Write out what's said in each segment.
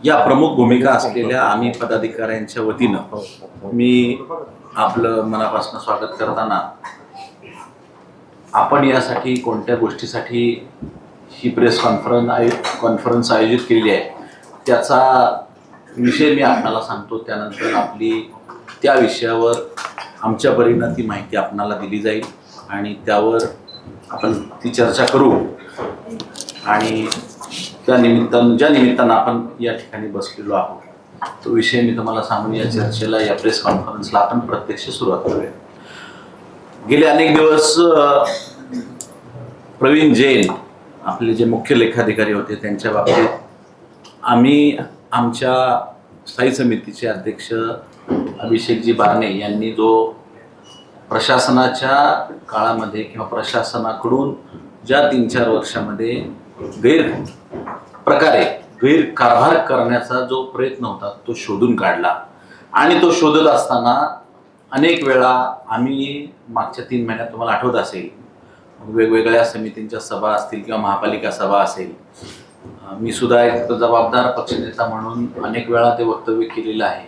या प्रमुख भूमिका असलेल्या आम्ही पदाधिकाऱ्यांच्या वतीनं मी आपलं मनापासून स्वागत करताना आपण यासाठी कोणत्या गोष्टीसाठी ही प्रेस कॉन्फरन्स आयोजित केली आहे त्याचा विषय मी आपणाला सांगतो. त्यानंतर आपली त्या विषयावर आमच्या परीनं ती माहिती आपणाला दिली जाईल आणि त्यावर आपण ती चर्चा करू. आणि ज्या निमित्तानं आपण या ठिकाणी बसलेलो आहोत तो विषय मी तुम्हाला सांगून या चर्चेला, या प्रेस कॉन्फरन्सला आपण प्रत्यक्ष सुरुवात करूया. गेले अनेक दिवस प्रवीण जैन आपले जे मुख्य लेखाधिकारी होते त्यांच्या बाबतीत आम्ही आमच्या स्थायी समितीचे अध्यक्ष अभिषेकजी बारणे यांनी जो प्रशासनाच्या काळामध्ये किंवा प्रशासनाकडून ज्या 3-4 वर्षामध्ये गैरकारभार करण्याचा जो प्रयत्न होता तो शोधून काढला. आणि तो शोधत असताना अनेक वेळा आम्ही मागच्या 3 महिन्यात तुम्हाला आठवत असेल वेगवेगळ्या समितींच्या सभा असतील किंवा महापालिका सभा असेल, मी सुद्धा एक जबाबदार पक्षनेता म्हणून अनेक वेळा ते वक्तव्य केलेलं आहे.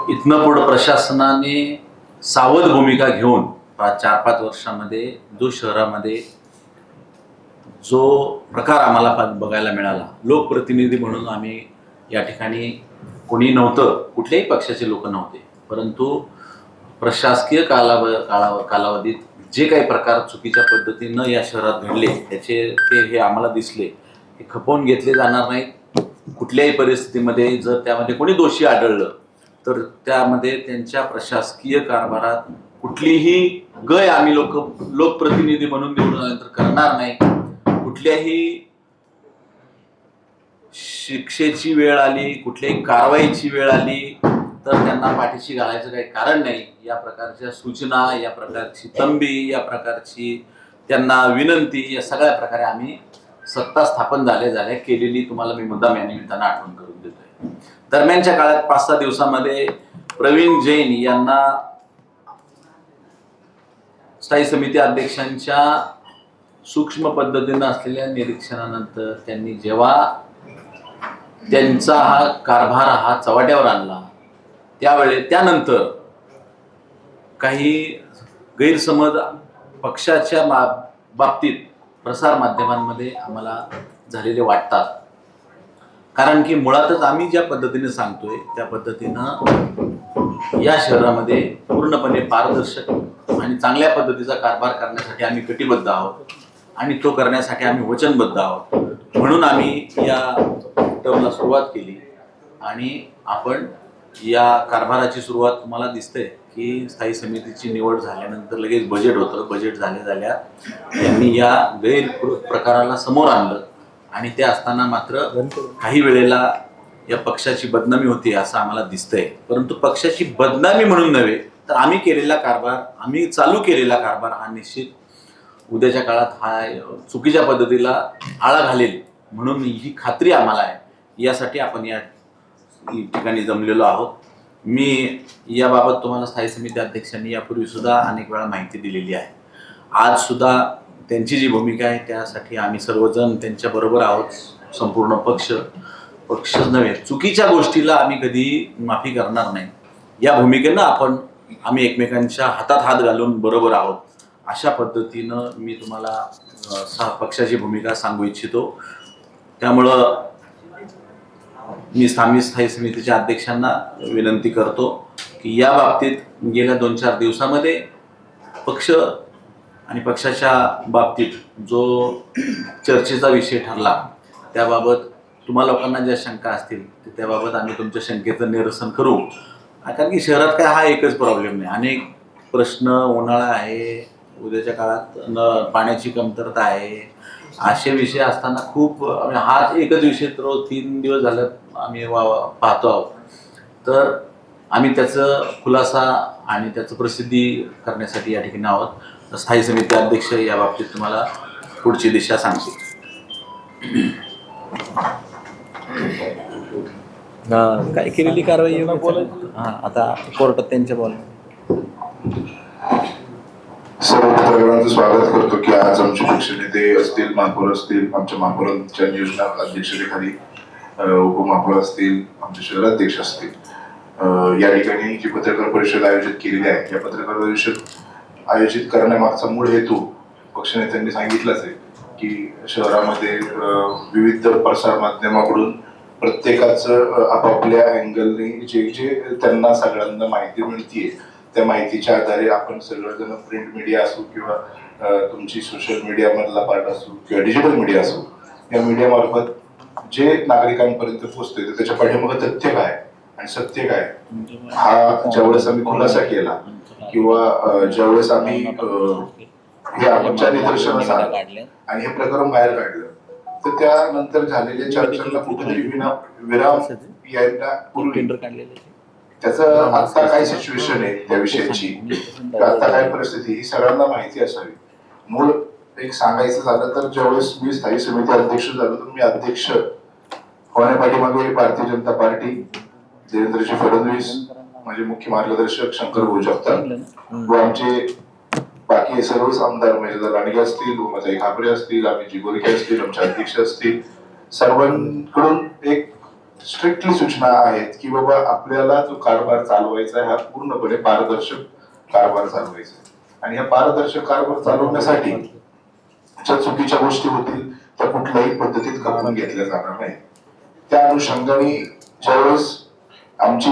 इथनं पुढं प्रशासनाने सावध भूमिका घेऊन 4-5 वर्षामध्ये जो शहरामध्ये जो प्रकार आम्हाला बघायला मिळाला, लोकप्रतिनिधी म्हणून आम्ही या ठिकाणी कोणी नव्हतं, कुठल्याही पक्षाचे लोक नव्हते, परंतु प्रशासकीय कालावधीत जे काही प्रकार चुकीच्या पद्धतीनं या शहरात घडले हे आम्हाला दिसले. हे खपवून घेतले जाणार नाहीत. कुठल्याही परिस्थितीमध्ये जर त्यामध्ये कोणी दोषी आढळलं तर त्यामध्ये त्यांच्या प्रशासकीय कारभारात कुठलीही गय आम्ही लोकप्रतिनिधी म्हणून निवडून आल्यानंतर करणार नाही. कुठल्याही शिक्षेची वेळ आली, कुठल्याही कारवाईची वेळ आली तर त्यांना पाठीशी घालायचं काही कारण नाही. या प्रकारच्या सूचना, या प्रकारची तंबी, या प्रकारची त्यांना विनंती, या सगळ्या प्रकारे आम्ही सत्ता स्थापन झाल्या केलेली तुम्हाला मी मुद्दाम या निमित्तानं आठवण करून देतोय. दरम्यानच्या काळात 5-6 दिवसामध्ये प्रवीण जैन यांना स्थायी समिती अध्यक्षांच्या सूक्ष्म पद्धतीनं असलेल्या निरीक्षणानंतर त्यांनी जेव्हा त्यांचा हा कारभार चव्हाट्यावर आणला त्यानंतर काही गैरसमज पक्षाच्या बाबतीत प्रसार माध्यमांमध्ये आम्हाला झालेले वाटतात. कारण की मुळातच आम्ही ज्या पद्धतीने सांगतोय त्या पद्धतीनं या शहरामध्ये पूर्णपणे पारदर्शक आणि चांगल्या पद्धतीचा कारभार करण्यासाठी आम्ही कटिबद्ध आहोत आणि तो करण्यासाठी आम्ही वचनबद्ध आहोत. म्हणून आम्ही या टर्मला सुरुवात केली आणि आपण या कारभाराची सुरुवात तुम्हाला दिसते की स्थायी समितीची निवड झाल्यानंतर लगेच बजेट होतं. बजेट झाल्या यांनी या गैरप्रकाराला समोर आणलं आणि ते असताना मात्र काही वेळेला या पक्षाची बदनामी होती असं आम्हाला दिसतंय. परंतु पक्षाची बदनामी म्हणून नव्हे तर आम्ही चालू केलेला कारभार हा निश्चित उद्याच्या काळात हा चुकीच्या पद्धतीला आळा घालेल म्हणून ही खात्री आम्हाला आहे. यासाठी आपण या ठिकाणी जमलेलो आहोत. मी याबाबत तुम्हाला स्थायी समिती अध्यक्षांनी यापूर्वी सुद्धा अनेक वेळा माहिती दिलेली आहे. आज सुद्धा त्यांची जी भूमिका आहे त्यासाठी आम्ही सर्वजण त्यांच्या बरोबर आहोत. संपूर्ण पक्षच नव्हे, चुकीच्या गोष्टीला आम्ही कधी माफी करणार नाही. या भूमिकेनं आम्ही एकमेकांच्या हातात हात घालून बरोबर आहोत अशा पद्धतीनं मी तुम्हाला पक्षाची भूमिका सांगू इच्छितो. त्यामुळं मी स्थायी समितीच्या अध्यक्षांना विनंती करतो की या बाबतीत गेल्या 2-4 दिवसामध्ये पक्ष आणि पक्षाच्या बाबतीत जो चर्चेचा विषय ठरला त्याबाबत तुम्हा लोकांना ज्या शंका असतील त्याबाबत आम्ही तुमच्या शंकेचं निरसन करू. कारण की शहरात काय हा एकच प्रॉब्लेम नाही, अनेक प्रश्न, उन्हाळा आहे, उद्याच्या काळात पाण्याची कमतरता आहे, असे विषय असताना खूप हा एकच विषय रोज 3 दिवस झाले आम्ही पाहतो आहोत. तर आम्ही त्याचं खुलासा आणि त्याचं प्रसिद्धी करण्यासाठी या ठिकाणी आहोत. स्थायी समिती अध्यक्ष या बाबतीत तुम्हाला पुढची दिशा सांगतील. काय केलेली कारवाई आता कोर्टात त्यांच्या बोल. सर्व पत्रकारांचं स्वागत करतो की आज आमचे पक्ष नेते असतील, महापौर असतील, आमच्या महापौरांच्या नियोजना अध्यक्षतेखाली उपमहापौर असतील, आमचे शहराध्यक्ष असतील, या ठिकाणी जी पत्रकार परिषद आयोजित केलेली आहे, या पत्रकार परिषद आयोजित करण्यामागचा मूळ हेतू पक्षनेत्यांनी सांगितलाच आहे की शहरामध्ये विविध प्रसार माध्यमाकडून प्रत्येकाचं आपापल्या अँगलने जे जे त्यांना सगळ्यांना माहिती मिळतीये त्या माहितीच्या आधारे आपण सगळेजण प्रिंट मीडिया असो किंवा तुमची सोशल मीडिया मधला पार्ट असो किंवा डिजिटल मीडिया असो, या मीडिया मार्फत जे नागरिकांपर्यंत पोहोचते तर त्याच्या पाठीमागे तथ्य काय आणि सत्य काय हा ज्यावेळेस आम्ही खुलासा केला किंवा ज्यावेळेस आम्ही हे आमच्या निदर्शनास आलं आणि हे प्रकरण बाहेर काढलं तर त्यानंतर झालेल्या चर्चांना कुठेतरी विराम यायला पूर्वी त्याचं आता काय सिच्युएशन आहे त्या विषयाची, आता काय परिस्थिती ही सगळ्यांना माहिती असावी. मूळ एक सांगायचं झालं तर ज्यावेळेस मी स्थायी समिती अध्यक्ष झालो तर मी अध्यक्ष होण्यापाठीमागे भारतीय जनता पार्टी, देवेंद्रजी फडणवीस, माझे मुख्य मार्गदर्शक शंकर भाऊ जगताप व आमचे बाकी सर्वच आमदार म्हणजे लांडगे असतील, उमाताई खापरे असतील, आम्ही जिगोरके असतील, आमचे अध्यक्ष असतील, सर्वांकडून एक स्ट्रिक्टली सूचना आहेत की बाबा आपल्याला जो कारभार चालवायचा आहे हा पूर्णपणे पारदर्शक कारभार चालवायचा आहे आणि ह्या पारदर्शक कारभार चालवण्यासाठी ज्या चुकीच्या गोष्टी होतील त्या कुठल्याही पद्धतीत करून घेतल्या जाणार नाही. त्या अनुषंगाने ज्यावेळेस आमची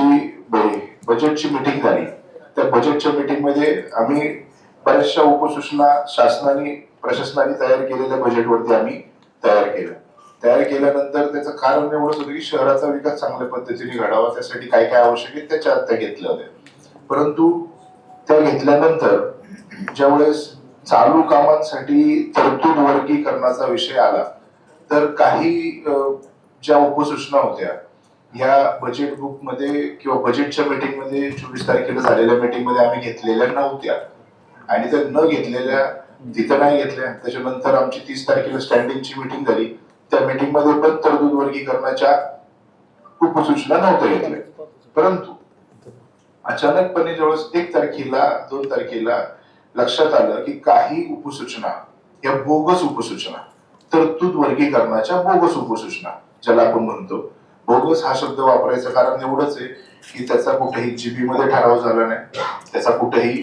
बजेटची मीटिंग झाली त्या बजेटच्या मीटिंग मध्ये आम्ही बऱ्याचशा उपसूचना शासनाने प्रशासनाने तयार केलेल्या बजेटवरती आम्ही तयार केल्यानंतर त्याचं कारण एवढंच होतं की शहराचा विकास चांगल्या पद्धतीने घडावा, त्यासाठी काय काय आवश्यक आहे त्याच्या त्या घेतल्या होत्या. परंतु त्या घेतल्यानंतर ज्यावेळेस चालू कामांसाठी तरतूद वर्गीकरणाचा विषय आला तर काही ज्या उपसूचना होत्या या बजेट बुक मध्ये किंवा बजेटच्या मीटिंग मध्ये 24 तारखेला झालेल्या मीटिंग मध्ये आम्ही घेतलेल्या नव्हत्या आणि त्या न घेतलेल्या तिथं नाही घेतल्या. त्याच्यानंतर आमची 30 तारखेला स्टँडिंगची मीटिंग झाली, त्या मीटिंग मध्ये पण तरतूद वर्गीकरणाच्या उपसूचना नव्हत्या घेतल्या. परंतु अचानकपणे ज्यावेळेस 1 तारखेला 2 तारखेला लक्षात आलं की काही उपसूचना या बोगस उपसूचना, तरतूद वर्गीकरणाच्या बोगस उपसूचना ज्याला आपण म्हणतो, बोगस हा शब्द वापरायचं कारण एवढंच आहे की त्याचा कुठेही जीबी मध्ये ठराव झाला नाही, त्याचा कुठेही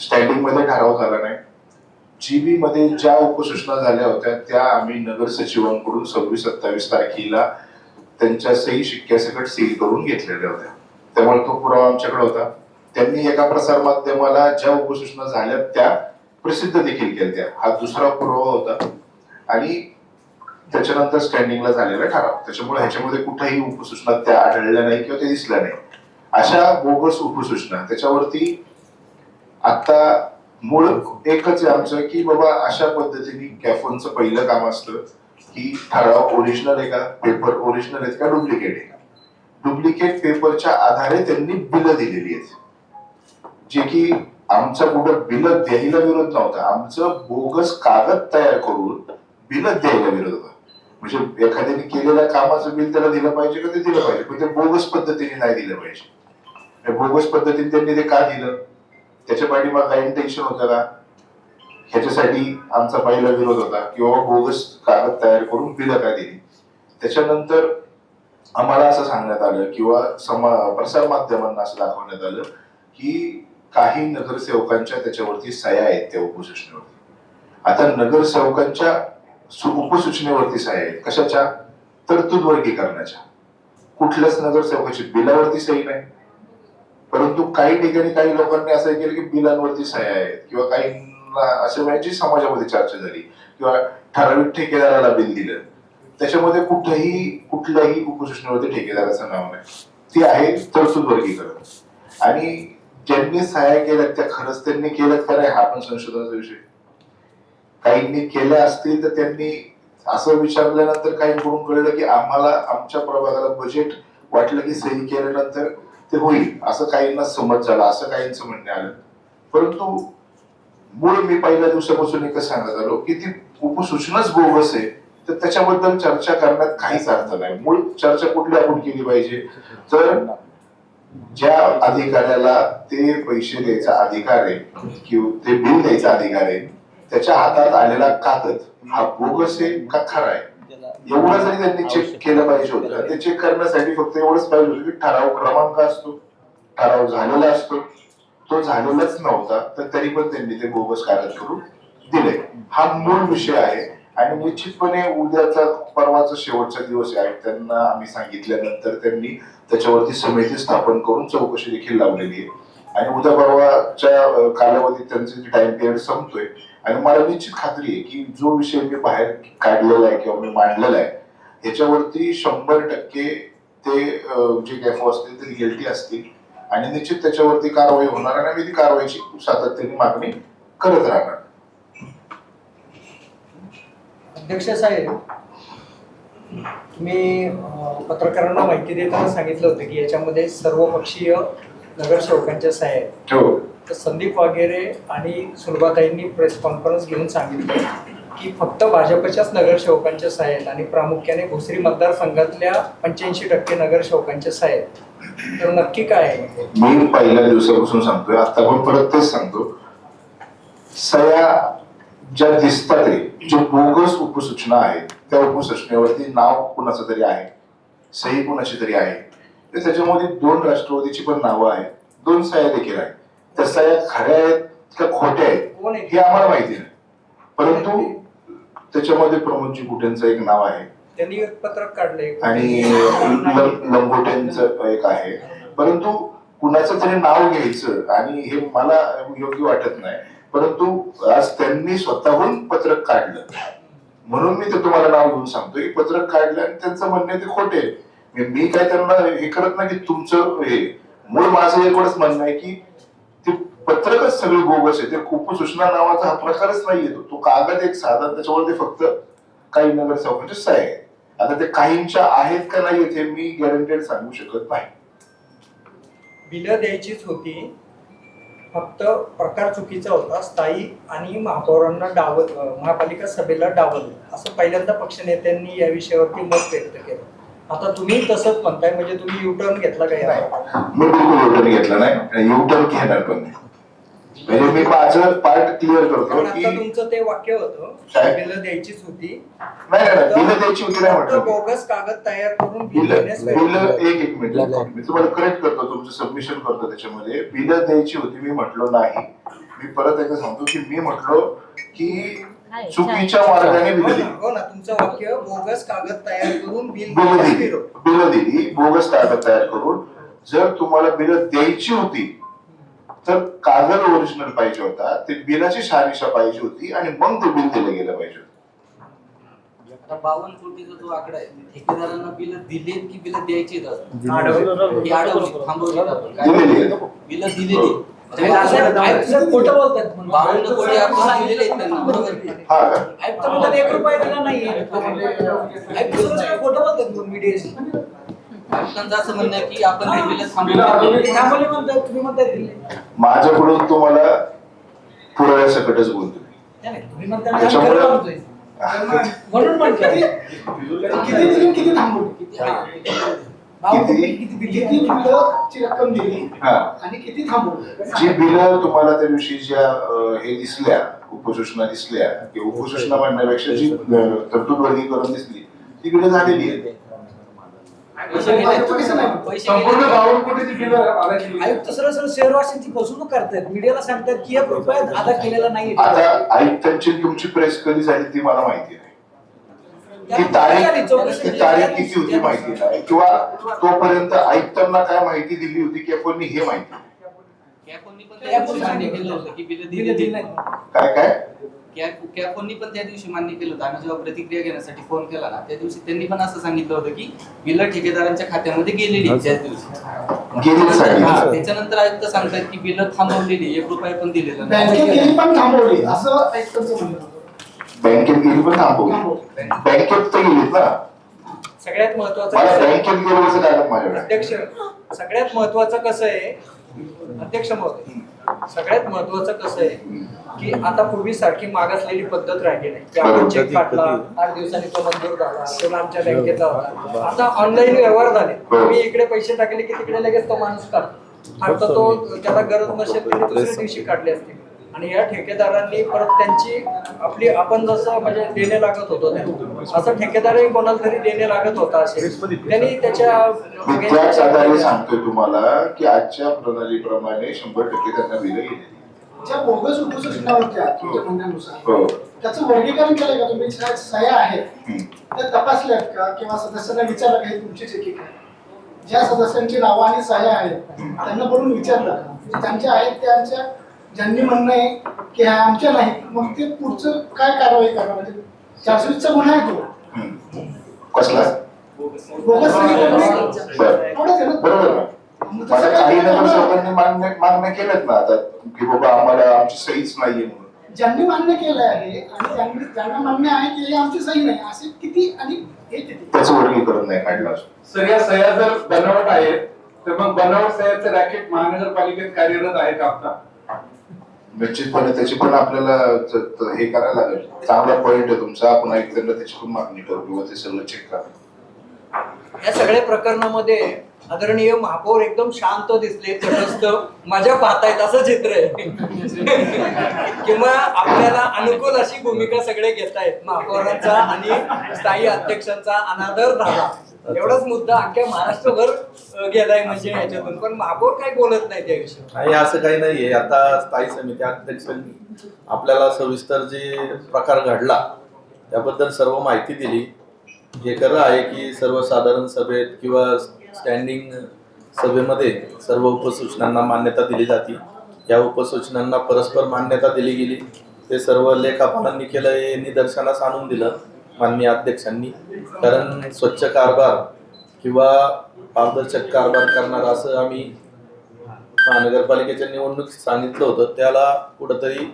स्टँडिंग मध्ये ठराव झाला नाही. जीबी मध्ये ज्या उपसूचना झाल्या होत्या त्या आम्ही नगर सचिवांकडून 26-27 तारखेला त्यांच्या सही शिक्क्यासकट सील करून घेतलेल्या होत्या. त्यामुळे तो पुरावा आमच्याकडे होता. त्यांनी एका प्रसार माध्यमाला ज्या उपसूचना झाल्या त्या प्रसिद्ध देखील केल्या, हा दुसरा पुरावा होता. आणि त्याच्यानंतर स्टँडिंगला झालेला ठराव, त्याच्यामुळे ह्याच्यामध्ये कुठेही उपसूचना त्या आढळल्या नाही किंवा ते दिसल्या नाही. अशा बोगस उपसूचना त्याच्यावरती आता मूळ एकच आहे आमचं की बाबा अशा पद्धतीने कॅफोनचं पहिलं काम असतं की ठराव ओरिजिनल आहे का, पेपर ओरिजिनल आहेत का डुप्लिकेट आहे. डुप्लिकेट पेपरच्या आधारे त्यांनी बिलं दिलेली आहेत, जे की आमचा कुठं बिलं द्यायला विरोध नव्हता, आमचं बोगस कागद तयार करून बिलं द्यायला विरोध होता. म्हणजे एखाद्याने केलेल्या कामाचं बिल त्याला दिलं पाहिजे का ते दिलं पाहिजे, पण ते बोगस पद्धतीने नाही दिलं पाहिजे. बोगस पद्धतीने त्यांनी ते का दिलं, त्याच्या पाठीमागे काही इंटेन्शन होतं का, ह्याच्यासाठी आमचा पहिला विरोध होता किंवा बोगस कागद तयार करून बिलं का दिली. त्याच्यानंतर आम्हाला असं सांगण्यात आलं किंवा प्रसार माध्यमांना असं दाखवण्यात आलं की काही नगरसेवकांच्या त्याच्यावरती सह्या आहेत त्या उपसूचनेवरती. आता नगरसेवकांच्या उपसूचनेवरती सह्या आहेत कशाच्या, तरतूद वर्गीकरणाच्या. कुठल्याच नगरसेवकाची बिलावरती सही नाही. परंतु काही ठिकाणी काही लोकांनी असं केलं की बिलांवरती सह्या आहेत किंवा काही असे म्हणजे समाजामध्ये चर्चा झाली किंवा ठराविक ठेकेदाराला बिल दिलं, त्याच्यामध्ये कुठल्याही उपसूचनेवरती ठेकेदाराचं नाव नाही. ती आहे तरतूद वर्गीकरण. आणि ज्यांनी सहाय्य केल्या त्या खरंच त्यांनी केलं का नाही हा पण संशोधनाचा विषय. काहींनी केल्या असतील तर त्यांनी असं विचारल्यानंतर काहींकडून कळलं की आम्हाला आमच्या प्रभागाला बजेट वाटलं की सही केल्यानंतर ते होईल असं काहींना समज झाला, असं काहींचं म्हणणे आलं. परंतु मूळ मी पहिल्या दिवसापासून एकच सांगत आलो की ती उपसूचनाच बोगस आहे, तर त्याच्याबद्दल चर्चा करण्यात काहीच अर्थ नाही. मूळ चर्चा कुठली आपण केली पाहिजे तर ज्या अधिकाऱ्याला ते पैसे द्यायचा अधिकार आहे किंवा ते बिल द्यायचा अधिकार आहे त्याच्या हातात आलेला कागद हा बोगस आहे का खरा आहे एवढं जरी त्यांनी चेक केलं पाहिजे होतं, ते चेक करण्यासाठी फक्त एवढंच पाहिजे होतं की ठराव क्रमांक असतो, ठराव झालेला असतो, तो झालेलाच नव्हता, तर तरी पण त्यांनी ते बोगस कागद करून दिले. हा मूळ विषय आहे. आणि निश्चितपणे उद्याचा परवाचा शेवटचा दिवस आहे, त्यांना आम्ही सांगितल्यानंतर त्यांनी त्याच्यावरती समिती स्थापन करून चौकशी देखील लावलेली आहे. आणि उद्या परवाच्या कालावधीत त्यांचे टाइम पिरियड संपतोय. आणि मला निश्चित खात्री आहे की जो विषय मी बाहेर काढलेला आहे किंवा मी मांडलेला आहे ह्याच्यावरती 100% ते जे गॅफो असतील ते गिल्टी असतील आणि निश्चित त्याच्यावरती कारवाई होणार आणि आम्ही ती कारवाईची सातत्याने मागणी करत राहणार. अध्यक्ष साहेब, मी पत्रकारांना माहिती देताना सांगितलं होतं की याच्यामध्ये सर्वपक्षीय नगरसेवकांच्या सह्या आहेत. हो. तर संदीप वगैरे आणि सुलभाताईंनी प्रेस कॉन्फरन्स घेऊन सांगितलं की फक्त भाजपच्याच नगरसेवकांच्या सह्या आहेत आणि प्रामुख्याने भोसरी मतदारसंघातल्या 85% नगरसेवकांच्या सह्या आहेत. तर नक्की काय आहे? मी पहिल्या दिवसापासून सांगतोय, आता पण परत तेच सांगतो, सह्या ज्या दिसतात जे बोगस उपसूचना आहेत त्या उपसूचनेवरती नाव कुणाचं तरी आहे, सही कुणाची तरी आहे, तर त्याच्यामध्ये 2 राष्ट्रवादीची पण नावं आहेत, 2 सह्या देखील आहेत. त्या सह्या खऱ्या आहेत का खोट्या आहेत हे आम्हाला माहिती नाही, परंतु त्याच्यामध्ये प्रमोदजी गुटेंचं एक नाव आहे, त्यांनी एक पत्रक काढलंय आणि लंगोटेंचं एक आहे, परंतु कुणाचं तरी नाव घ्यायचं आणि हे मला योग्य वाटत नाही. परंतु आज त्यांनी स्वतःहून पत्रक काढलं म्हणून मी ते तुम्हाला नाव घेऊन सांगतोय की पत्रक काढलं आणि त्यांचं म्हणणं ते खोटे. मी काय त्यांना हे करत नाही की तुमचं हे मूळ माझं एवढंच म्हणणं आहे की ते पत्रकच सगळी बोगस आहे. ते उपसूचना नावाचा हा प्रकारच नाहीये, तो कागद एक साधा, त्याच्यावरती फक्त काही नगरसेवकांचे सह्या आहेत. आता ते काहींच्या आहेत का नाहीत हे मी गॅरंटेड सांगू शकत नाही. बिलं द्यायचीच होती, फक्त प्रकार चुकीचा होता. स्थायी आणि महापौरांना महापालिका सभेला डावललं असं पहिल्यांदा पक्षनेत्यांनी या विषयावरती मत व्यक्त केलं. आता तुम्ही तसंच म्हणताय, म्हणजे तुम्ही युटर्न घेतला का यावर? मी बिलकुल युटर्न घेतला नाही आणि युटर्न घेणार पण नाही. म्हणजे मी माझं पार्ट क्लिअर करतो की आता तुमचं ते वाक्य होतं काय? बिलं द्यायचीच होती, नाही बिलं द्यायची होती नाही फक्त म्हटलं. बोगस कागद तयार करून बिल बिलं देण्यास एक मिनिट मी तुम्हाला करेक्ट करतो, तुमचं सबमिशन करतो. त्याच्यामध्ये बिलं द्यायची होती मी म्हटलो नाही. मी परत एकदा सांगतो की मी म्हटलो की चुकीच्या मार्गाने बिलं दिली. हो ना, तुमचं वाक्य बोगस कागद तयार करून बिल बिलं देण्यास दिली, विरोध. बिलं दिली, बोगस कागद तयार करून. जर तुम्हाला बिलं द्यायची होती तर कागद ओरिजिनल पाहिजे होता, ते बिलाची शहानिशा पाहिजे होती आणि मग ते बिल दिलं गेलं पाहिजे. आता 52 कोटीचा जो आकडा आहे, ठेकेदारांना बिल दिलेत की बिल द्यायची दिलेली दिलेली खोटं बोलतात. 52 कोटी आपण दिलेले आहेत त्यांना, बरोबर आहे? हा का? आयुक्त म्हणतात 1 रुपया दिला नाहीये. आयुक्त सगळं खोटं बोलतात मग मीडियाशी. आयुक्तांचं असं म्हणणं आहे की आपण ते बिल थांबवले म्हणतात, तुम्ही म्हणताय दिले. माझ्याकडून तुम्हाला पुराव्यासकटच बोलतो. तुम्ही म्हणताय आम्ही खरं म्हणतोय. म्हणून म्हणतोय किती दिली किती थांबवली किती बिलची रक्कम दिली आणि किती थांबवली. जी बिलं तुम्हाला त्या दिवशी ज्या हे दिसल्या, उपसूचना दिसल्या किंवा उपसूचना म्हणण्यापेक्षा जी तरतूद वर्गीकरण दिसली ती बिलं झालेली आहेत. संपूर्ण 52 कोटीची बिलं अदा केली. आयुक्त सरळ शहरवासियांची फसवणूक करतायत, मीडियाला सांगतात की 1 रुपया अदा केलेला नाही. आता आयुक्तांची तुमची प्रेस कधी झाली ती मला माहिती नाही, ती तारीख किती होती माहिती नाही, किंवा तोपर्यंत आयुक्तांना काय माहिती दिली होती की आपण हे माहिती कॅफोनी पण त्या दिवशी मान्य केलं होतं की बिल दिलेली नाही. काय कॅफोनी पण त्या दिवशी मान्य केलं होतं. आम्ही जेव्हा प्रतिक्रिया घेण्यासाठी फोन केला ना त्या दिवशी त्यांनी पण असं सांगितलं होतं की बिल ठेकेदारांच्या खात्यामध्ये गेलेली आहेत त्याच दिवशी. गेली. त्याच्यानंतर आयुक्त सांगतात की बिल थांबवलेली, 1 रुपया पण दिलेला बँकेत गेली पण थांबवली असं आयुक्तांचं म्हणणं होतं. बँकेत गेली पण थांबवली. बँकेत तर गेलीत ना. सगळ्यात मला महत्वाचं बँकेत गेल्याचं कागद माझ्याकडे. अध्यक्ष, सगळ्यात महत्वाचं कसं आहे अध्यक्ष महोदय, सगळ्यात महत्वाचं कसं आहे की आता पूर्वीसारखी मागासलेली पद्धत राहिली नाही की आपण चेक काढला 8 दिवसांनी तो मंजूर झाला, तो आमच्या बँकेतला होता. आता ऑनलाईन व्यवहार झाले, तुम्ही इकडे पैसे टाकले की तिकडे लगेच तो माणूस काढतो. आता तो त्याला गरज नसेल तर दुसऱ्या दिवशी काढले असते. आणि या ठेकेदारांनी परत त्यांची आपली आपण जसं म्हणजे देणे लागत होतो त्यांना, असं ठेकेदारही कोणाला तरी देणे लागत होता असेल, त्यांनी त्याच्या मी त्याच आधारे सांगतोय तुम्हाला की आजच्या प्रणालीप्रमाणे 100% त्यांना बिलं गेलेली. ज्या बोगस उपसूचना होत्या तुमच्या म्हणण्यानुसार हो. त्याचं वर्गीकरण केलंय का तुम्ही? ज्या सह्या आहेत त्या तपासल्यात का किंवा सदस्यांना विचारलं का हे तुमचीच एकेक आहे? ज्या सदस्यांची नावं आणि सह्या आहेत त्यांना बोलून विचारलं का? म्हणजे ज्यांच्या आहेत त्यांच्या ज्यांनी म्हणणं आहे की ह्या आमच्या नाहीत, मग ते पुढचं काय कारवाई करणार? म्हणजे 420चा गुन्हा आहे तो. कसला? बोगस सही करणे एवढंच आहे ना? बरोबर ना? मग मला तसं काही काय करणार? नगरसेवकांनी मान्य केलेत ना आता की बाबा आम्हाला आमची सहीच नाहीये म्हणून. ज्यांनी मान्य केलं आहे आणि ज्यांना मान्य आहे की हे आमची सही नाही, असे किती आणि हे किती? त्याचं वर्गीकरण नाही काढलं अजून. सर या सह्या जर बनावट आहेत तर मग बनावट सह्याचे रॅकेट महानगरपालिकेत कार्यरत आहे का आता? निश्चितपणे त्याची पण आपल्याला हे करायला लागेल. चांगला पॉईंट आहे तुमचा, आपण ऐकताना त्याची पण मागणी करू किंवा ते सगळं चेक करा. या सगळ्या प्रकरणामध्ये आदरणीय महापौर एकदम शांत दिसले, तटस्थ, मजा पाहतायत असं चित्र आहे. किंवा आपल्याला अनुकूल अशी भूमिका सगळे घेतायत. महापौरांचा आणि स्थायी अध्यक्षांचा अनादर झाला, एवढाच मुद्दा अख्ख्या महाराष्ट्रभर गेलाय म्हणजे याच्यातून. पण महापौर काही बोलत नाही त्याविषयी. नाही असं काही नाहीये. आता स्थायी समिती अध्यक्षांनी आपल्याला सविस्तर जे प्रकार घडला त्याबद्दल सर्व माहिती दिली. हे खरं आहे की सर्वसाधारण सभेत किंवा स्टँडिंग सभेमध्ये सर्व उपसूचनांना मान्यता दिली जाते. या उपसूचनांना परस्पर मान्यता दिली गेली. ते सर्व लेखापालांनी केलं हे निदर्शनास आणून दिलं माननीय अध्यक्षांनी. कारण स्वच्छ कारभार किंवा पारदर्शक कारभार करणार असं आम्ही महानगरपालिकेच्या निवडणुकीत सांगितलं होतं. त्याला कुठंतरी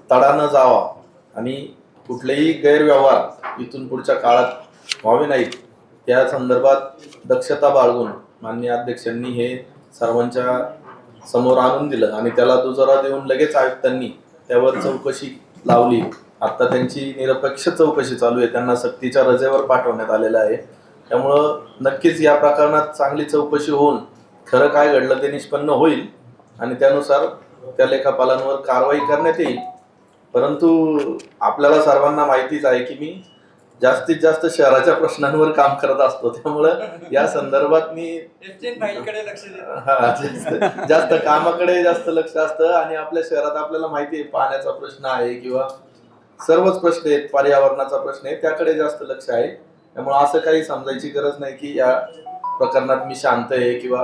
तडा न जावा आणि कुठलेही गैरव्यवहार इथून पुढच्या काळात व्हावे नाहीत त्या संदर्भात दक्षता बाळगून माननीय अध्यक्षांनी हे सर्वांच्या समोर आणून दिलं आणि त्याला दुजोरा देऊन लगेच आयुक्तांनी त्यावर चौकशी लावली. आता त्यांची निरपेक्ष चौकशी चालू आहे. त्यांना सक्तीच्या रजेवर पाठवण्यात आलेलं आहे. त्यामुळं नक्कीच या प्रकरणात चांगली चौकशी होऊन खरं काय घडलं ते निष्पन्न होईल आणि त्यानुसार त्या लेखापालांवर कारवाई करण्यात येईल. परंतु आपल्याला सर्वांना माहितीच आहे की मी जास्तीत जास्त शहराच्या प्रश्नांवर काम करत असतो. त्यामुळं या संदर्भात मी लक्ष जास्त कामाकडे जास्त लक्ष असतं आणि आपल्या शहरात आपल्याला माहिती आहे पाण्याचा प्रश्न आहे किंवा सर्वच प्रश्न आहेत, पर्यावरणाचा प्रश्न आहे, त्याकडे जास्त लक्ष आहे. त्यामुळे असं काही समजायची गरज नाही की या प्रकरणात मी शांत आहे किंवा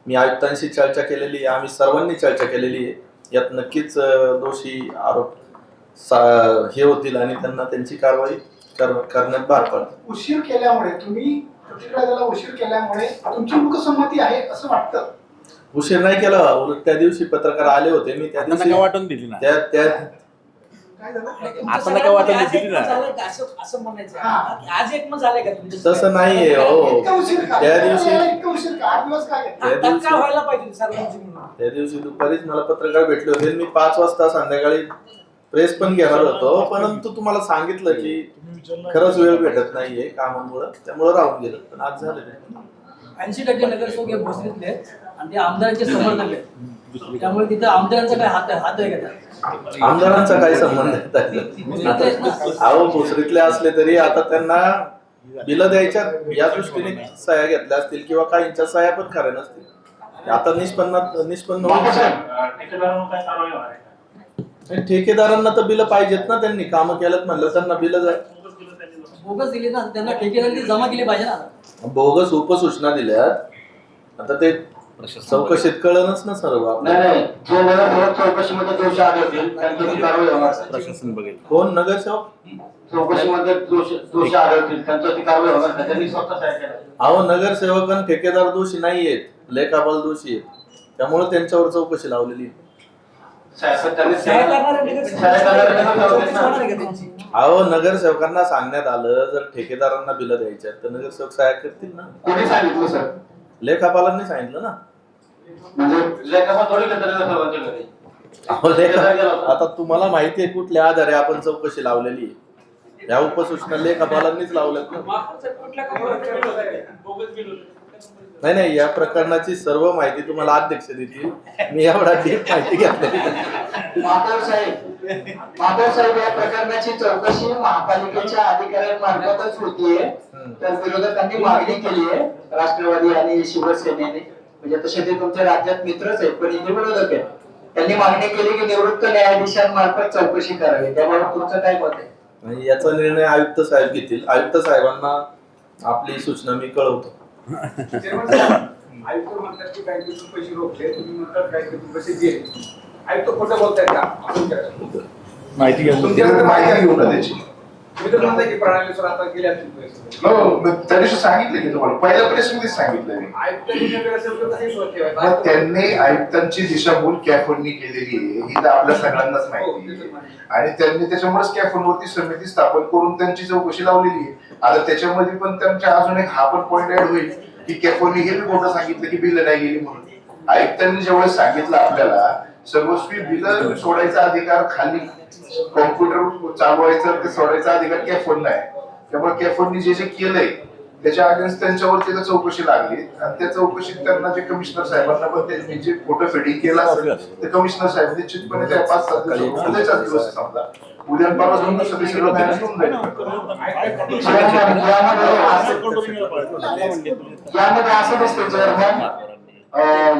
मी आयुक्तांशी चर्चा केलेली आहे. आम्ही सर्वांनी चर्चा केलेली आहे. यात नक्कीच दोषी आरोप हे होतील आणि त्यांना त्यांची कारवाई करण्यात भाग पडते. उशीर केल्यामुळे तुम्ही प्रतिक्रिया द्यायला उशीर केल्यामुळे तुमची मुकसंमती आहे असं वाटतं? उशीर नाही केला. उलट त्या दिवशी पत्रकार आले होते. मी त्या दिवशी वाटून दिली ना त्या काय झालं? आता नका वाटून दिली ना. असं म्हणायचं हा. आज एकमत झालंय का तुमचं? तसं नाहीये हो. इतका उशीर का? त्या दिवशी इतका उशीर का? 8 दिवस काय? त्या दिवशी काय व्हायला पाहिजे सर्वांची म्हणून? त्या दिवशी दुपारीच मला पत्रकार भेटले होते. मी 5 वाजता संध्याकाळी प्रेस पण घेणार होतो, परंतु तुम्हाला सांगितलं की खरंच वेळ भेटत नाहीये कामामुळं, त्यामुळं राहून गेलं. पण आज झालं ते. 80% नगरसेवक हे भोसरीतले आहेत आणि ते आमदारांचे समर्थक आहेत. त्यामुळे तिथं आमदारांचा काय हात आहे का त्यात? आमदारांचा काय संबंध आहे? अहो भोसरीतले असले तरी आता त्यांना बिलं द्यायच्या या दृष्टीने सह्या घेतल्या असतील किंवा काहींच्या सह्या पण खऱ्या नसतील. आता निष्पन्न ठेकेदारांना तर बिलं पाहिजेत ना. त्यांनी कामं केलं म्हणलं त्यांना बिलं बोगस दिली ना, त्यांना ठेकेदारांनी जमा केली पाहिजे ना. बोगस उपसूचना दिल्यात. आता ते चौकशीत कळणच ना सर्व. नाही जो नगरसेवक चौकशीमध्ये दोष आढळतील त्यांच्यावर कारवाई होणार. प्रशासन बघेल. कोण नगरसेवक? चौकशीमध्ये दोष आढळतील त्यांच्यावर कारवाई होणार नाही. त्यांनी स्वतः तयार केलं. अहो नगरसेवक आणि ठेकेदार दोषी नाही आहेत, लेखापाल दोषी आहेत. त्यामुळे त्यांच्यावर चौकशी लावलेली. अहो नगरसेवकांना सांगण्यात आलं जर ठेकेदारांना बिलं द्यायच्या तर नगरसेवक सह्या करतील ना. कोणी सांगितलं सर? लेखापालांनी सांगितलं ना. म्हणजे लेखापाल थोडी सर्वांच्या घरी. अहो, आता तुम्हाला माहिती आहे कुठल्या आधारे आपण चौकशी लावलेली आहे. या उपसूचना लेखापालांनीच लावल्यात ना. नाही नाही, या प्रकरणाची सर्व माहिती तुम्हाला अध्यक्ष देतील. मी एवढा डीप माहिती घेतली. माधव साहेब या प्रकरणाची चौकशी महापालिकेच्या अधिकाऱ्यांमार्फतच होतीये. तर विरोधकांनी मागणी केली आहे राष्ट्रवादी आणि शिवसेनेने, म्हणजे तसे ते तुमच्या राज्यात मित्रच आहेत पण इथे विरोधक आहेत. त्यांनी मागणी केली की निवृत्त न्यायाधीशांमार्फत चौकशी करावी. त्यामुळे तुमचं काय मत आहे? आणि याचा निर्णय आयुक्त साहेब घेतील. आयुक्त साहेबांना आपली सूचना मी कळवतो. आयुक्त म्हणतात की बँकेतून पैसे रोखले, तुम्ही म्हणतात बँकेतून पैसे दिले. आयुक्त खोटं बोलतायत का? माहिती घ्या. तुमच्याकडे माहिती घेऊन ना त्याची. तुम्ही तर म्हणताय की प्रणालीनुसार आता गेले असतील पैसे. हो, त्या दिवशी सांगितलं की तुम्हाला पहिल्या प्रेसमध्येच सांगितलं मी. आयुक्तांनी नगर असेल तर तसेच होत ठेवायचं. मग त्यांनी आयुक्तांची दिशाभूल कॅफोननी केलेली आहे ही तर आपल्या सगळ्यांनाच माहिती आहे. आणि त्यांनी त्याच्यामुळेच कॅफोनवरती समिती स्थापन करून त्यांची चौकशी लावलेली आहे. आता त्याच्यामध्ये पण त्यांच्या अजून एक हा पण पॉईंट ऍड होईल की कॅफोननी हे बी मोठं सांगितलं की बिल नाही गेली म्हणून. आयुक्तांनी जेव्हा सांगितलं आपल्याला सर्वस्वी बिल सोडायचा अधिकार खाली कॉम्प्युटर चालवायचं ते सोडायचा अधिकार कॅफोनला आहे. त्यामुळे कॅफोननी जे जे केलंय त्याच्या अगेन्स्ट त्यांच्यावरती चौकशी लागली आणि त्या चौकशीत त्यांना जे कमिशनर साहेबांना पण त्यांनी जे फोटो फिडिंग केलं असेल ते कमिशनर साहेब निश्चितपणे त्या 5-7 दिवस उद्याचाच दिवस समजा उद्या परवा जाऊन सगळं सगळं मॅनेज होऊन जाईल. यामध्ये असं दिसतं चेअरमन,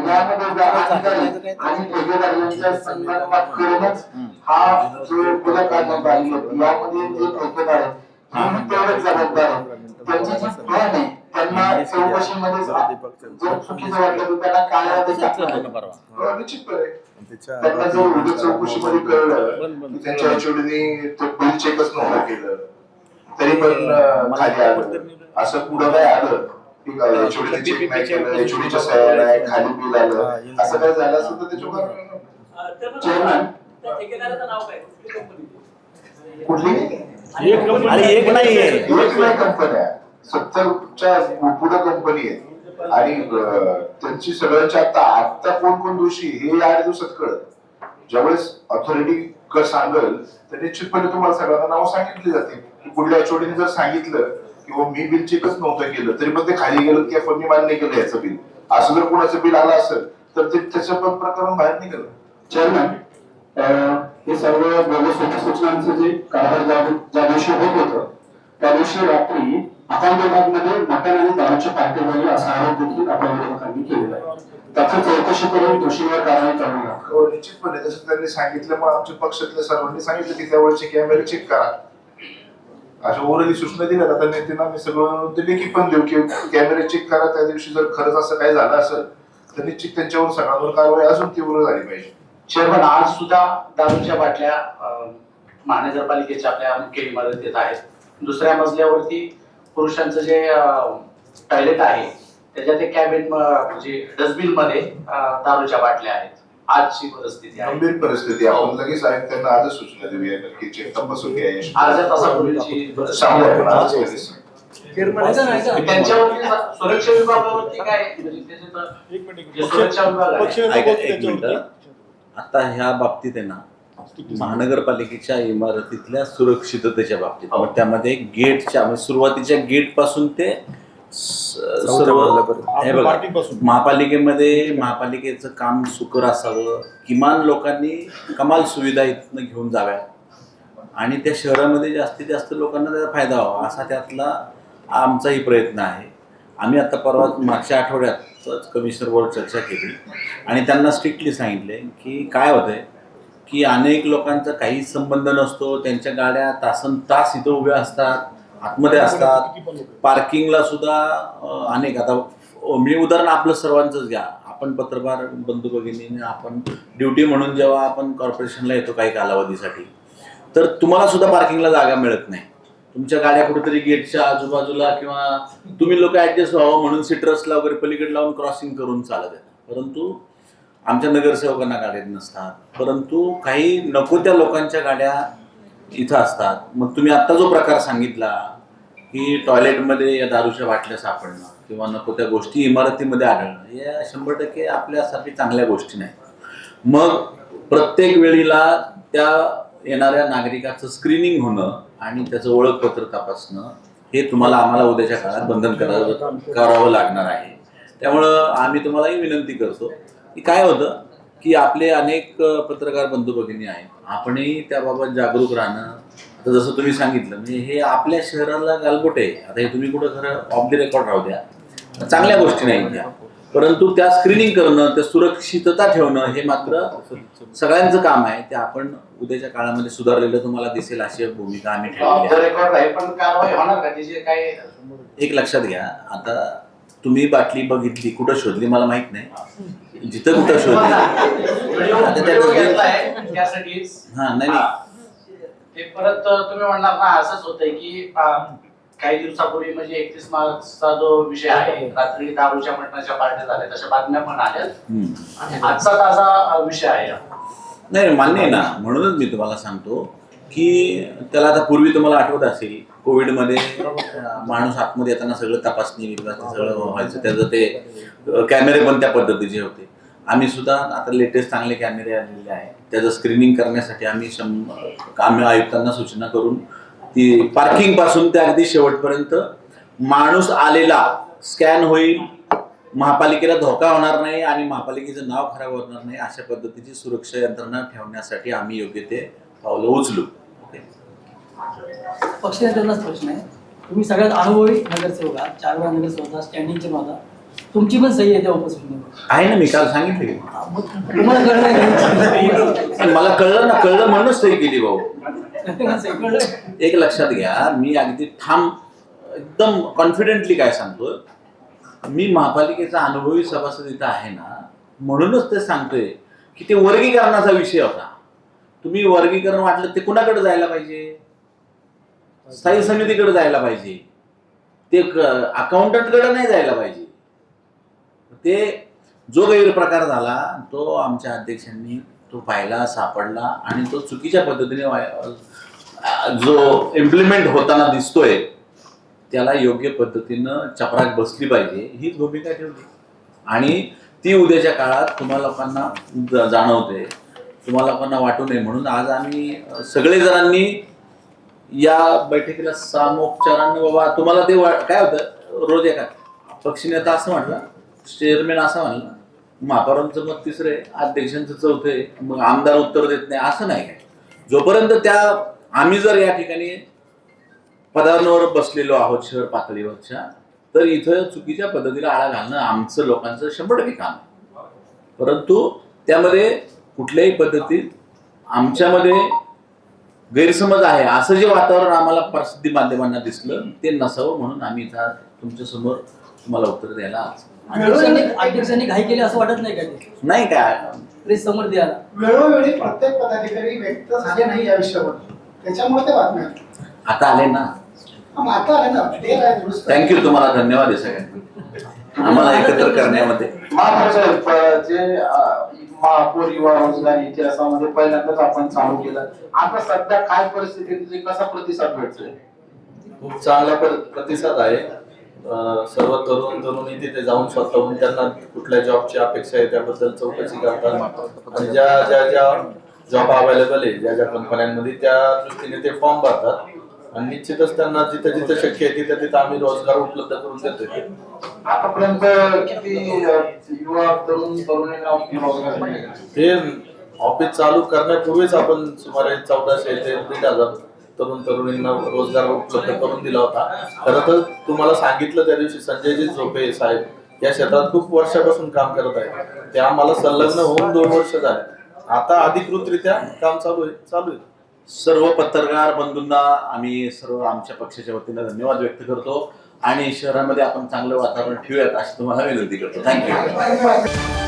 यामध्ये अधिकारी आणि ठेकेदार यांच्या संगणमत करूनच हा जो गुन्हा काढण्यात आली होती. यामध्ये जे ठेकेदार आहेत हे तेवढेच जबाबदार आहेत. त्यांची जी प्लॅन आहे त्यांना चौकशीमध्ये जर चुकीचं वाटलं तर त्यांना काळामध्ये टाकणार. निश्चितपणे त्यांना जर उद्या चौकशीमध्ये कळलं की त्यांच्या एचओडीने तो बिल चेकच नव्हतं केलं तरी पण खाली आलं असं पुढं काय आलं की एचओडीने चेक नाही केलं, एचओडीच्या सह्या नाही, खाली बिल आलं, असं काय झालं असेल तर त्याच्यावर चेअरमन त्या ठेकेदाराचं नाव काय? कुठली एक नाहीये. एक नाही कंपन्या 70च्या पुढे कंपनी आहेत आणि त्यांची सगळ्यांची आता कोण दोषी हे 8 दिवसात कळत. ज्यावेळेस ऑथॉरिटी सांगेल तर निश्चितपणे तुम्हाला सगळ्यांना नाव सांगितली जाते की पुढल्या एचओडीने जर सांगितलं की मी बिल चेकच नव्हतं केलं तरी पण ते खाली गेलं की आपण मान्य केलं याचं बिल, असं जर कोणाचं बिल आलं असेल तर ते त्याचं पण प्रकरण बाहेर निघालं. चेअरमन, हे सर्व बोगस सूचनांचं जे कारभार ज्या दिवशी होत होतं त्या दिवशी रात्री अहमदाबादमध्ये मटण आणि दारूची पार्टी झाली असा आरोप देखील आपल्या विरोधकांनी केलेला आहे. त्याची चौकशी करून दोषींवर कारवाई करणार आहोत. हो, निश्चितपणे जसं त्यांनी सांगितलं मग आमच्या पक्षातल्या सर्वांनी सांगितलं की त्यावेळेचे कॅमेरे चेक करा अशा ओरली सूचना दिल्या जातात. नेत्यांना मी सगळं लेखी पण देऊ की कॅमेरे चेक करा. त्या दिवशी जर खरंच असं काही झालं असेल तर निश्चित त्यांच्यावर सगळ्यांवर कारवाई अजून तीव्र झाली पाहिजे. चेअरमन, आज सुद्धा दारूच्या बाटल्या महानगरपालिकेच्या आपल्या मुख्य इमारतीत आहेत. दुसऱ्या मजल्यावरती पुरुषांचं जे टॉयलेट आहे त्याच्या ते कॅबिन म्हणजे डस्टबिन मध्ये दारूच्या बाटल्या आहेत. आजची परिस्थिती आहे गंभीर परिस्थिती. आपण लगेच त्यांना आजच सूचना देऊया की चेक तपासून घ्या. अर्ध्या तासापूर्वीची सांगू आपण आज लगेच. त्यांच्यावरती सुरक्षा विभागावरती काय म्हणजे त्याच्यात सुरक्षा विभाग आहे. ऐका एक मिनिट. आता ह्या बाबतीत आहे ना महानगरपालिकेच्या इमारतीतल्या सुरक्षिततेच्या बाबतीत मग त्यामध्ये गेटच्या म्हणजे सुरुवातीच्या गेट पासून ते सर्व हे बघा महापालिकेमध्ये महापालिकेचं काम सुकर असावं. किमान लोकांनी कमाल सुविधा इथनं घेऊन जाव्या आणि त्या शहरामध्ये जास्तीत जास्त लोकांना त्याचा फायदा व्हावा असा त्यातला आमचाही प्रयत्न आहे. आम्ही आता परवा मागच्या आठवड्यातच कमिशनरवर चर्चा केली आणि त्यांना स्ट्रिक्टली सांगितले की काय होतंय की अनेक लोकांचा काहीच संबंध नसतो. त्यांच्या गाड्या तासनतास इथं उभ्या असतात, आतमध्ये असतात. पार्किंगला सुद्धा अनेक आता मी उदाहरण आपलं सर्वांचंच घ्या. आपण पत्रकार बंधू भगिनीने आपण ड्युटी म्हणून जेव्हा आपण कॉर्पोरेशनला येतो काही कालावधीसाठी तर तुम्हाला सुद्धा पार्किंगला जागा मिळत नाही. तुमच्या गाड्या कुठेतरी गेटच्या आजूबाजूला किंवा तुम्ही लोक ॲडजस्ट व्हावं म्हणून सिट्रसला वगैरे पलीकडे लावून क्रॉसिंग करून चालत येतात. परंतु आमच्या नगरसेवकांना गाड्या नसतात. परंतु काही नको त्या लोकांच्या गाड्या इथं असतात. मग तुम्ही आत्ता जो प्रकार सांगितला की टॉयलेटमध्ये या दारूच्या बाटल्या सापडणं किंवा नको त्या गोष्टी इमारतीमध्ये आढळणं या 100% आपल्यासाठी चांगल्या गोष्टी नाहीत. मग प्रत्येक वेळीला त्या येणाऱ्या नागरिकाचं स्क्रीनिंग होणं आणि त्याचं ओळखपत्र तपासणं हे तुम्हाला आम्हाला उद्याच्या काळात बंधन करावं लागणार आहे. त्यामुळं आम्ही तुम्हालाही विनंती करतो की काय होतं की आपले अनेक पत्रकार बंधू भगिनी आहेत, आपणही त्याबाबत जागरूक राहणं. आता जसं तुम्ही सांगितलं म्हणजे हे आपल्या शहराला गालबोट आहे. आता हे तुम्ही कुठं खरं ऑफ द रेकॉर्ड राहू द्या, चांगल्या गोष्टी नाही त्या, परंतु त्या स्क्रीनिंग करणं, त्या सुरक्षितता ठेवणं हे मात्र सगळ्यांचं काम आहे. ते आपण उद्याच्या काळामध्ये सुधारलेलं तुम्हाला दिसेल अशी भूमिका आम्ही ठेवली आहे. रेकॉर्ड आहे पण कारवाई होणार का त्याचे काय? एक लक्षात घ्या, आता तुम्ही बाटली बघितली, कुठं शोधली मला माहित नाही, जिथं कुठं शोधली आता त्या त्यासाठी हा नाही ते परत तुम्ही म्हणणार ना असंच होतंय की काही दिवसापूर्वी म्हणजे 31 मार्चचा जो विषय आहे, रात्री दारूच्या मटणाच्या पार्ट्या झाल्या, तशा बातम्या पण आल्या आणि आजचा ताजा विषय आहे. नाही मान्य आहे ना, म्हणूनच मी तुम्हाला सांगतो की त्याला आता पूर्वी तुम्हाला आठवत असेल कोविडमध्ये माणूस आतमध्ये येताना सगळं तपासणी सगळं व्हायचं, त्याचं ते कॅमेरे पण त्या पद्धतीचे होते. आम्ही सुद्धा आता लेटेस्ट चांगले कॅमेरे आलेले आहेत, त्याचं स्क्रीनिंग करण्यासाठी आम्ही आयुक्तांना सूचना करून ती पार्किंग पासून ते अगदी शेवटपर्यंत माणूस आलेला स्कॅन होईल, महापालिकेला धोका होणार नाही आणि महापालिकेचं नाव खराब होणार नाही अशा पद्धतीची सुरक्षा यंत्रणा ठेवण्यासाठी आम्ही योग्य ते पावलं उचलू. पक्षनेत्यांनाच प्रश्न आहे, तुम्ही सगळ्यात अनुभवी नगरसेवक आहात, 4 वेळा नगरसेवक स्टँडिंगचे माझा, तुमची पण सही आहे त्या उपस्थितीवर आहे ना, मी काल सांगितलं की तुम्हाला कळलं मला कळलं ना, कळलं म्हणूनच सही केली भाऊ. कळलं? एक लक्षात घ्या, मी अगदी ठाम एकदम कॉन्फिडेंटली काय सांगतोय, मी महापालिकेचा अनुभवी सभासद इथं आहे ना, म्हणूनच ते सांगतोय की ते वर्गीकरणाचा विषय होता. तुम्ही वर्गीकरण वाटलं ते कुणाकडे जायला पाहिजे? स्थायी समितीकडे जायला पाहिजे, ते अकाउंटंटकडे नाही जायला पाहिजे. ते जो गैरप्रकार झाला तो आमच्या अध्यक्षांनी तो पाहिला, सापडला आणि तो चुकीच्या पद्धतीने जो इम्प्लिमेंट होताना दिसतोय त्याला योग्य पद्धतीनं चपराक बसली पाहिजे हीच भूमिका ठेवली आणि ती उद्याच्या काळात तुम्हा लोकांना जाणवते, तुम्हा लोकांना वाटू नये म्हणून आज आम्ही सगळेजणांनी या बैठकीला सामोपचारानं बाबा तुम्हाला ते काय होतं, रोज एका पक्षनेता असं म्हटलं, चेअरमॅन असं म्हणलं, महापौरांचं मत 3रे, अध्यक्षांचं 4थे, मग आमदार उत्तर देत नाही असं नाही काय. जोपर्यंत त्या आम्ही जर या ठिकाणी पदांवर बसलेलो आहोत शहर पातळीवरच्या, तर इथं चुकीच्या पद्धतीला आळा घालणं आमचं लोकांचं 100% काम आहे. परंतु त्यामध्ये कुठल्याही पद्धतीत आमच्यामध्ये गैरसमज आहे असं जे वातावरण आम्हाला प्रसिद्धी माध्यमांना दिसलं ते नसावं म्हणून आम्ही इथं तुमच्या समोर तुम्हाला उत्तर द्यायला अध्यक्षांनी घाई केली असं वाटत नाही का? नाही काय प्रेस समोर द्यायला वेळोवेळी प्रत्येक पदाधिकारी व्यक्त झाले नाही या विषयावर, त्याच्यामुळे ते बातम्या आता आले ना. आता आले ना, थँक्यू, तुम्हाला धन्यवाद आहे सगळ्यांना आम्हाला एकत्र करण्यामध्ये. महापौर जे महापौर युवा रोजगार इतिहासामध्ये पहिल्यांदाच आपण चालू केलं, आता सध्या काय परिस्थिती, कसा प्रतिसाद भेटतोय? खूप चांगला प्रतिसाद आहे. सर्व तरुणी तिथे जाऊन स्वतःहून त्यांना कुठल्या जॉबची अपेक्षा आहे त्याबद्दल चौकशी करतात आणि ज्या जॉब अवेलेबल आहे ज्या कंपन्यांमध्ये त्या दृष्टीने ते फॉर्म भरतात आणि निश्चितच त्यांना जिथं जिथं शक्य आहे तिथं आम्ही रोजगार उपलब्ध करून देतोय. आतापर्यंत किती युवा तरुणींना रोजगार मिळाला? हे ऑफिस चालू करण्यापूर्वीच आपण सुमारे 1400 ते 1500 तरुणींना रोजगार उपलब्ध करून दिला होता. खरं तर तुम्हाला सांगितलं त्या दिवशी संजयजी झोपे साहेब या क्षेत्रात खूप वर्षापासून काम करत आहेत, ते आम्हाला संलग्न होऊन 2 वर्ष झाले. आता अधिकृतरित्या काम चालू आहे. सर्व पत्रकार बंधूंना आम्ही सर्व आमच्या पक्षाच्या वतीनं धन्यवाद व्यक्त करतो आणि शहरामध्ये आपण चांगलं वातावरण ठेवूयात अशी तुम्हाला विनंती करतो. थँक्यू.